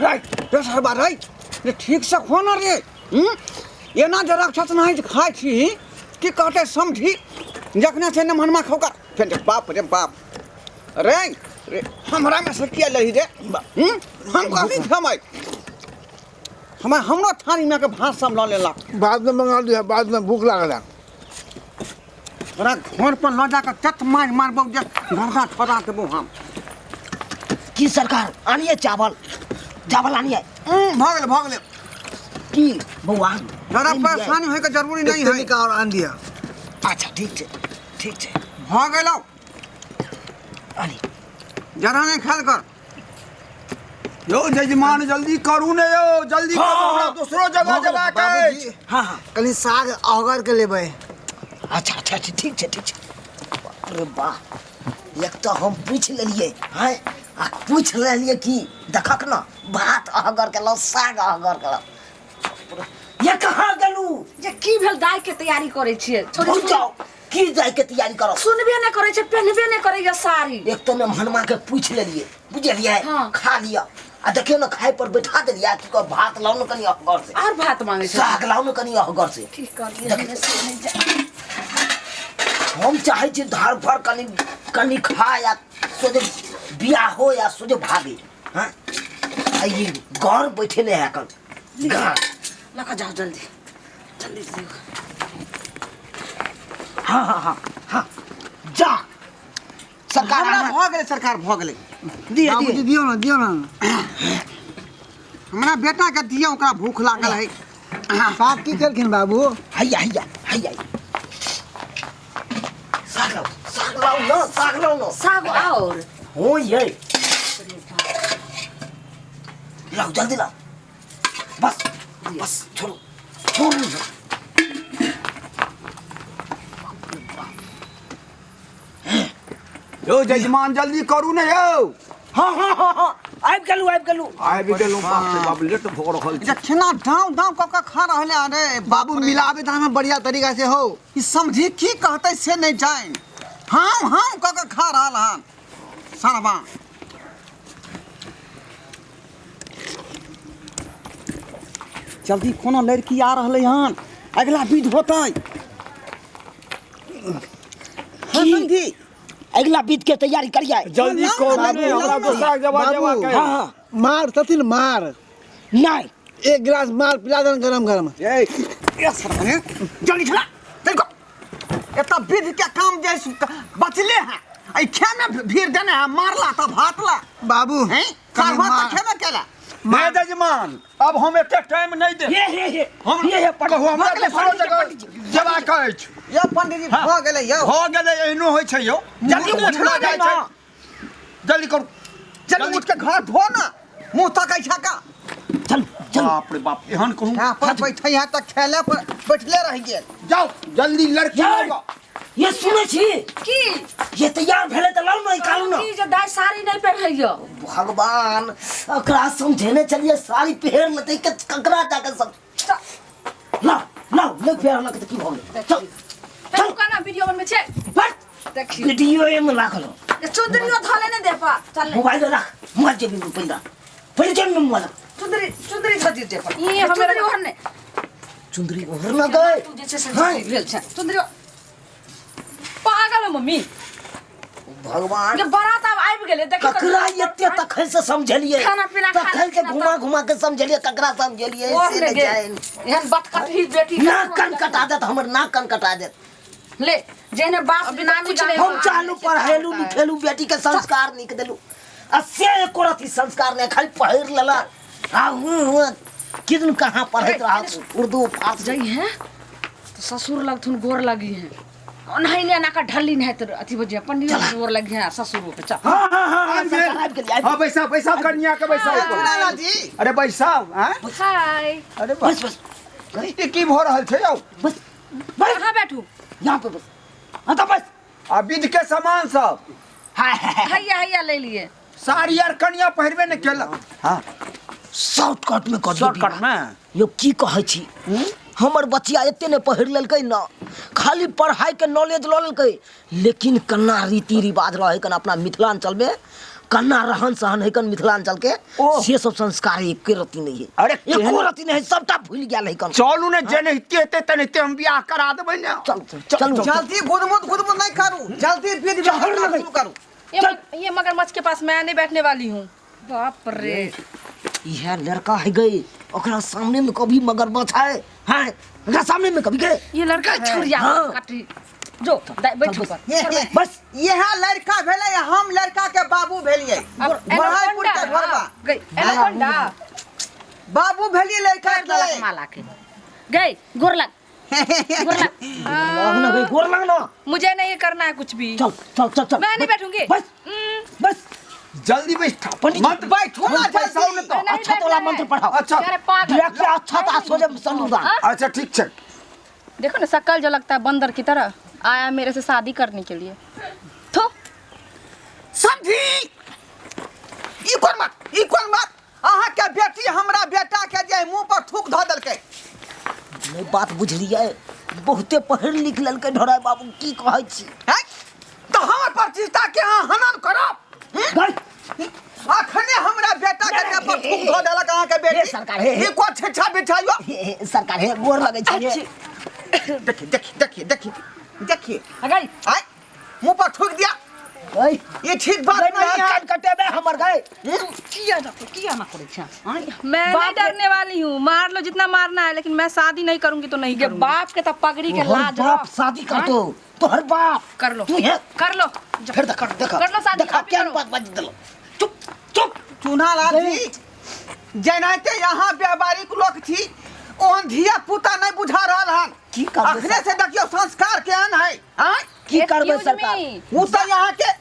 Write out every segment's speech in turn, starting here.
रे सरबा रे ठीक से खो ना रे एना जे राक्षस नहीं खाई छी कि कहते समझी जखने से न मनमा खोकर फिर बाप रे बाप रे रे हमरा में से किया लही रे हम कभी खमाई हमें हमरो थारी में के भात सब ल लेला बाद में मंगा दिया बाद में भूख लागला तोरा घर पर ल जाकर चट मार मारबो जे घरदा छोड़ा देबो हम की सरकार आनिए चावल चावल आनिए भाग ले की बउआ जरा परेशानी होय के जरूरी नहीं है का और आन दिया अच्छा ठीक है भाग गेलो आनी जरा नहीं खेल कर यो जजमान जल्दी करू ने यो जल्दी करू हमरा दूसरो जगह जगह के हां कनी साग अगर के लेबै अच्छा ठीक है अरे वाह एक तो हम पूछ लेलिए हैं आ पूछ लेलिए कि देखक ना भात अगर के लो साग अगर के लो ये कहां गेलू जे की भेल दाय के तैयारी करे छिए छोड़ जाओ की जाय के तैयारी करो सुनबे न करे छै पहनबे न करे ये साड़ी एक तो ने हनुमा के पूछ लेलिए बुझलिए हाँ। खा लिया आ देखियो ना खाए पर बैठा देलिया कि को भात लाओ न कनी अगर से और भात मांगे छै साग लाओ न कनी अगर से ठीक कर लिए से नहीं जा हम चाहे छी धार भर कनी खा या सोजे बिया हो या सोजे भागे हां ये घर बैठे नहीं है कल घर लका जाओ जल्दी हाँ जा सरकार हमरा भ गेले सरकार भ गेले दियो ना हमरा बेटा के दियो ओकरा भूख लागल है साग की करखिन बाबू हैया साग लाओ ना साग और हो ये लाओ जल्दी लाओ बस छोड़ो यो जजमान जल्दी करू ने यो हाँ आबि गेलू आबि गेलू बाप रे बाप लेट भ रहल छै जखना दाव क खा रहले अरे बाबू मिलाबे दाना बढ़िया तरीका से हो ई समझी की कहते से नहीं जान हम क खा रहल हन सरबा जल्दी कोनो लड़की आ रहले हन अगला विध होतै समझी अगला बीत के तैयारी करिए जल्दी करू ने हमरा दूसरा जगह जगह के हाँ मार तथिन मार नहीं एक गिलास मार पिला देन गरम ए सरबा जल्दी चला देखो एता विध के काम जे बचले हैं आई खे में भीड़ देने है मारला त भातला बाबू हैं सरबा त खे में केला मैं जजमान अब हम एते टाइम नहीं दे ये हम कहू हमरा दूसरो जगह जगह के अछि ये पंडित जी भ गेले यो हो गेलै एहनो होइ छै यो जल्दी उठना जाइ छै जल्दी करू जल्दी उठ के घर धो ना मुंह तकै छका चल बाप रे बाप एहन कहूं यहाँ पर बैठे यहाँ तक खेले पर बैठले रह गेल जाओ जल्दी लड़की लाओ ये सुने छी की ये तैयार भेले त लाओ ना निकालू ना की जे दाय साड़ी नहीं पहनइयो भगवान अकरा समझेने चलिए साड़ी पहन लेते के ककरा जाके सब लाओ ले पहन के की भोले चल चल काना वीडियो में छे बट देखी वीडियो में राखलो ये चुंदरियो धले ने दे पा चल मोबाइल रख मोबाइल जेब में पहले जेब में मोबाइल चुंदरी धजी दे पा ये हमें ओहने चुंदरी ओहर ना गए तू जे से भेल छ चुंदरी पागल मम्मी भगवान ये बारात अब आबि गेले देख ककरा एते तखन से समझलिए खाना पीना खा तखन के घुमा के समझलिए ककरा समझलिए ओह से ले न गे जाए एहन बात कथी बेटी ना कन कटा देत हमर ना कन कटा देत ले जेने बाप बिना कुछ नहीं हम चालू पढ़ेलू लिखेलू बेटी के संस्कार निक देलू आ से एको रति संस्कार ने खाली पढ़ लेला आ किदन कहां पढ़त रहा उर्दू फारसी जई है तो ससुर लगथुन गोर लगी है नहीं ले ना का ढली नहीं तो अथी बजे पंडित गोर लगी है ससुर पे चल हां हां पैसा कन्या के पैसा लाला जी अरे पैसा हैं हाय अरे बस ई की भ रहल छै यौ बस कहां बैठू यहां पे बस हां तो बस आ विध के सामान सब हैया ले लिए साड़ी आर कन्या पहिरबे न केलक हां शॉर्टकट में कर शॉर्टकट में यो की कहै छी हमर बच्चिया एते ने पहिर लेलकै न खाली पढ़ाई के नॉलेज ल लेलकै लेकिन कन्ना रीति रिवाज रहे कन अपना मिथिलांचल में कन्ना रहन सहन है कन मिथिलांचल के ओह। से सब संस्कार एक रति नहीं है अरे एको केहन- रति नहीं है सबटा भूल गया है कन चलू ने जनहिते हेते तनहिते हम बियाह करा देबै ने चल चल जल्दी गुदमुद नहीं करू, जल्दी विधि व्यवहार शुरू करू। ये मगरमच्छ के पास मैं नहीं बैठने वाली हूँ। बाप रे, यह लड़का है गए ओकरा सामने में कभी मगरमच्छ है हैं ओकरा सामने में कभी गए ये लड़का छुरिया हाँ। काटी जो बैठो पर। बस यह लड़का भेले, हम लड़का के बाबू भेलिए। बड़ाईपुर के घरबा गई एनाकोंडा बाबू भेलिए लड़का ललक के। माला के गई गोर लग लगना गई गोर लगना मुझे नहीं करना है कुछ भी। चल चल चल चल मैं नहीं बैठूंगी। बस बस जल्दी बैठ पंडित मंत्र बैठो ना पैसा जल्दी। ने तो नहीं अच्छा तोला बैठना मंत्र है। पढ़ाओ अच्छा अरे पागल, direct से अच्छा ता सोजे संदूदान अच्छा ठीक है देखो ना शक्ल जो लगता है बंदर की तरह आया मेरे से शादी करने के लिए। तो समझी ई कोन बात अहाँ के बेटी हमरा बेटा के जे मुंह पर थूक ध देलकै। नहीं बात बुझलिए बहुते पढ़ लिख ललकै ढोराय बाबू की कहै छी हैं तो हमर प्रतिष्ठा के अहाँ हनन करब। गई अखने हमरा बेटा के जे पर थूक ध देलक अहाँ के बेटी। हे सरकार, हे। ई को छेछा बिछाइयो। सरकार है गोर लगे छी देखिए गई आय मुंह पर थूक दिया। गई ये ठीक बात नहीं है। कान कटे में हमर गए किया ना करे छा। मैं नहीं डरने वाली हूँ, मार लो जितना मारना है, लेकिन मैं शादी नहीं करूंगी तो नहीं ये करूंगी। बाप के तो पगड़ी के तोहर लाज बाप हो। शादी कर दो तोहर बाप कर लो तू है कर लो फिर देखा देखा कर लो शादी, देखा आप ही क्या करो। बात बज दलो चुप चुप चुना लाजी जनाते यहाँ व्यापारिक लोग थी ओहन धिया पुता नहीं बुझा रहल हन। की करबै अखने से देखियो संस्कार केहन है। हाँ की करबै Excuse सरकार me, वो तो यहाँ के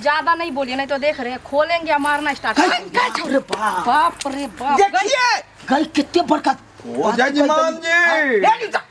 ज्यादा नहीं बोलिए नहीं तो देख रहे हैं खोलेंगे या मारना स्टार्ट करेंगे। अरे बाप बाप रे बाप। देखिए गई कितने बड़का ओ जजमान जी ए नीचा